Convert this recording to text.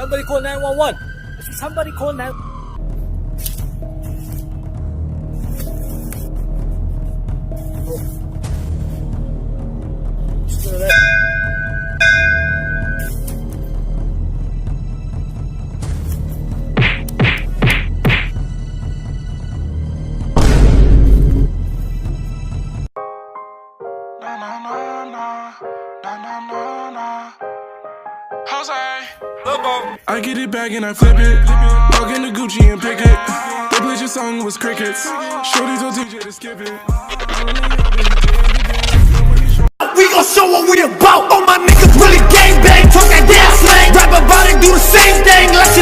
Somebody call 911. Somebody call 911. I get it back and I flip it. Walk into Gucci and pick it. They played your song was crickets. Shorty told DJ to skip it. We gon' show what we about. All my niggas really gang bang, talk that damn slang. Rap about it, do the same thing. Like